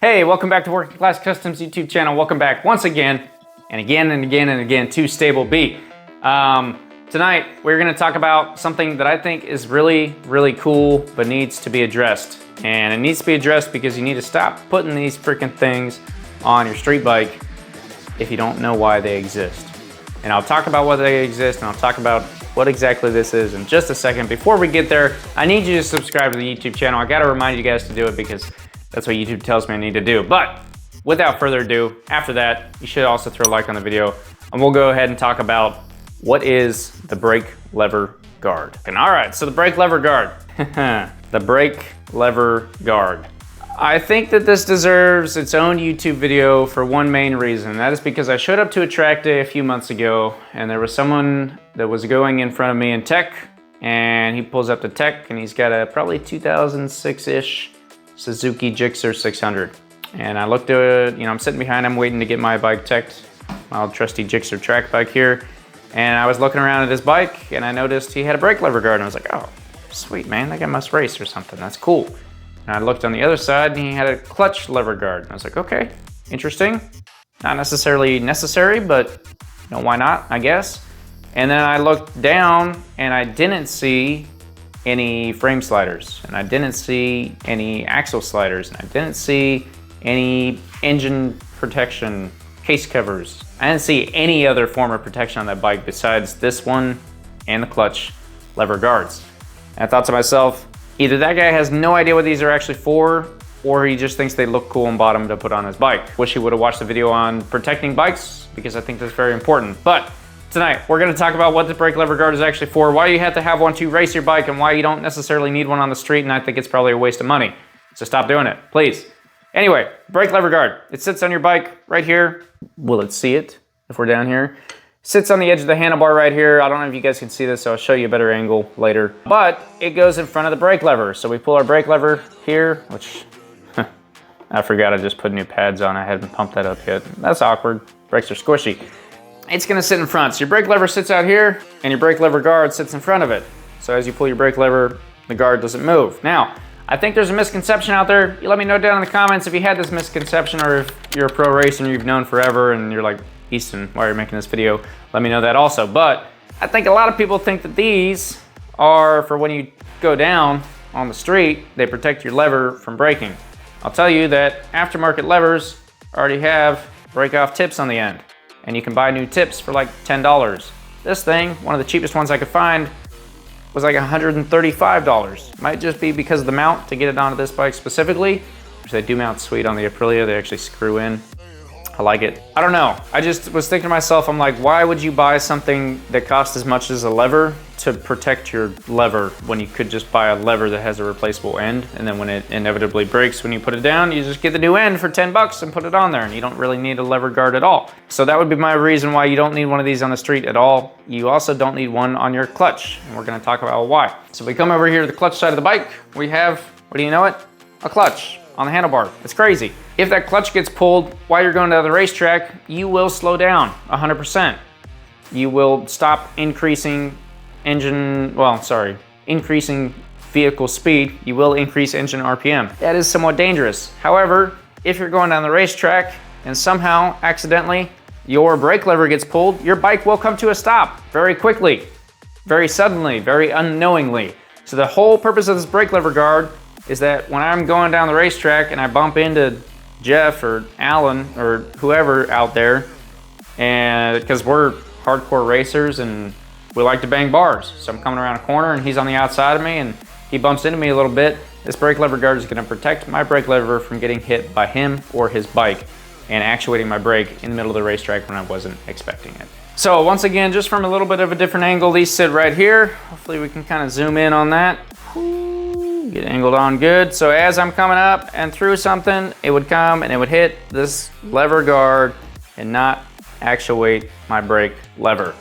Hey, welcome back to Working Class Customs YouTube channel. Welcome back once again, and again and again and again to Stable B. Tonight, we're gonna talk about something that I think is really, really cool, but needs to be addressed. And it needs to be addressed because you need to stop putting these freaking things on your street bike if you don't know why they exist. And I'll talk about why they exist, and I'll talk about what exactly this is in just a second. Before we get there, I need you to subscribe to the YouTube channel. I gotta remind you guys to do it because that's what YouTube tells me I need to do. But without further ado, after that, you should also throw a like on the video, and we'll go ahead and talk about what is the brake lever guard. And all right, so the brake lever guard. The brake lever guard. I think that this deserves its own YouTube video for one main reason. That is because I showed up to a track day a few months ago, and there was someone that was going in front of me in tech, and he pulls up to tech, and he's got a probably 2006-ish Suzuki Gixxer 600. And I looked at, I'm sitting behind him waiting to get my bike teched, my old trusty Gixxer track bike here. And I was looking around at his bike and I noticed he had a brake lever guard, and I was like, oh, sweet man, that guy must race or something, that's cool. And I looked on the other side and he had a clutch lever guard. And I was like, okay, interesting. Not necessarily necessary, but why not, I guess. And then I looked down and I didn't see any frame sliders, and I didn't see any axle sliders, and I didn't see any engine protection case covers. I didn't see any other form of protection on that bike besides this one and the clutch lever guards. And I thought to myself, either that guy has no idea what these are actually for, or he just thinks they look cool and bought them to put on his bike. Wish he would have watched the video on protecting bikes, because I think that's very important. But tonight, we're gonna talk about what the brake lever guard is actually for, why you have to have one to race your bike, and why you don't necessarily need one on the street, and I think it's probably a waste of money. So stop doing it, please. Anyway, brake lever guard. It sits on your bike right here. Will it see it if we're down here? Sits on the edge of the handlebar right here. I don't know if you guys can see this, so I'll show you a better angle later. But it goes in front of the brake lever. So we pull our brake lever here, which I forgot I just put new pads on. I hadn't pumped that up yet. That's awkward. Brakes are squishy. It's gonna sit in front. So your brake lever sits out here and your brake lever guard sits in front of it. So as you pull your brake lever, the guard doesn't move. Now, I think there's a misconception out there. You let me know down in the comments if you had this misconception, or if you're a pro racer and you've known forever and you're like, Easton, why are you making this video? Let me know that also. But I think a lot of people think that these are for when you go down on the street, they protect your lever from breaking. I'll tell you that aftermarket levers already have break-off tips on the end, and you can buy new tips for like $10. This thing, one of the cheapest ones I could find, was like $135. Might just be because of the mount to get it onto this bike specifically, which they do mount sweet on the Aprilia. They actually screw in. I like it. I don't know. I just was thinking to myself, I'm like, why would you buy something that costs as much as a lever to protect your lever when you could just buy a lever that has a replaceable end, and then when it inevitably breaks when you put it down, you just get the new end for 10 bucks and put it on there, and you don't really need a lever guard at all. So that would be my reason why you don't need one of these on the street at all. You also don't need one on your clutch, and we're gonna talk about why. So we come over here to the clutch side of the bike, we have, what do you know it? A clutch on the handlebar. It's crazy. If that clutch gets pulled while you're going to the racetrack, you will slow down 100%. You will stop increasing increasing vehicle speed. You will increase engine RPM. That is somewhat dangerous. However, if you're going down the racetrack and somehow accidentally your brake lever gets pulled, your bike will come to a stop very quickly, very suddenly, very unknowingly. So the whole purpose of this brake lever guard is that when I'm going down the racetrack and I bump into Jeff or Alan or whoever out there, and because we're hardcore racers and we like to bang bars, so I'm coming around a corner and he's on the outside of me and he bumps into me a little bit, this brake lever guard is going to protect my brake lever from getting hit by him or his bike and actuating my brake in the middle of the racetrack when I wasn't expecting it. So once again, just from a little bit of a different angle, these sit right here. Hopefully we can kind of zoom in on that. Get angled on good. So as I'm coming up and through something, it would come and it would hit this lever guard and not actuate my brake lever.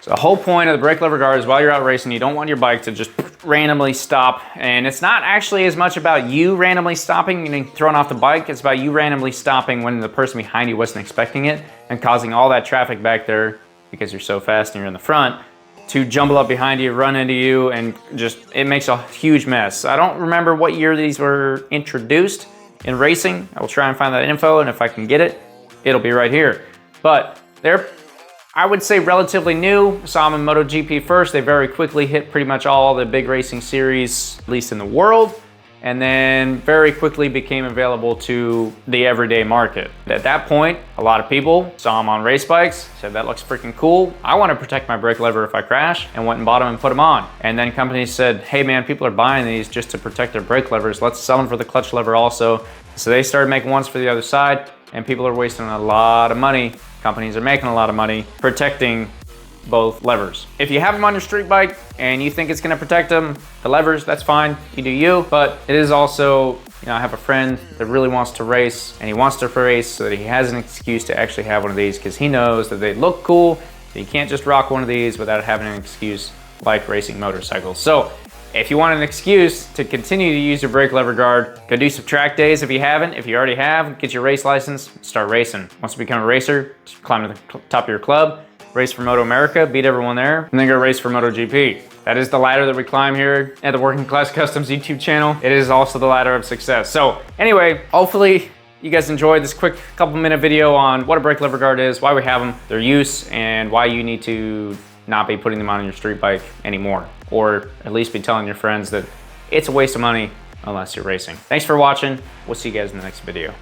So the whole point of the brake lever guard is while you're out racing, you don't want your bike to just randomly stop. And it's not actually as much about you randomly stopping and getting thrown off the bike. It's about you randomly stopping when the person behind you wasn't expecting it and causing all that traffic back there because you're so fast and you're in the front to jumble up behind you, run into you, and just, it makes a huge mess. I don't remember what year these were introduced, in racing. I will try and find that info, and if I can get it, it'll be right here. But they're, I would say, relatively new. Saw them in MotoGP first. They very quickly hit pretty much all the big racing series, at least in the world, and then very quickly became available to the everyday market. At that point, a lot of people saw them on race bikes, said that looks freaking cool. I want to protect my brake lever if I crash, and went and bought them and put them on. And then companies said, hey man, people are buying these just to protect their brake levers. Let's sell them for the clutch lever also. So they started making ones for the other side, and people are wasting a lot of money. Companies are making a lot of money protecting both levers. If you have them on your street bike and you think it's gonna protect them, the levers, that's fine, you do you. But it is also, you know, I have a friend that really wants to race, and he wants to race so that he has an excuse to actually have one of these, because he knows that they look cool, that you can't just rock one of these without having an excuse like racing motorcycles. So if you want an excuse to continue to use your brake lever guard, go do some track days if you haven't. If you already have, get your race license, start racing. Once you become a racer, just climb to the top of your club, race for Moto America, beat everyone there, and then go race for MotoGP. That is the ladder that we climb here at the Working Class Customs YouTube channel. It is also the ladder of success. So anyway, hopefully you guys enjoyed this quick couple-minute video on what a brake lever guard is, why we have them, their use, and why you need to not be putting them on your street bike anymore, or at least be telling your friends that it's a waste of money unless you're racing. Thanks for watching. We'll see you guys in the next video.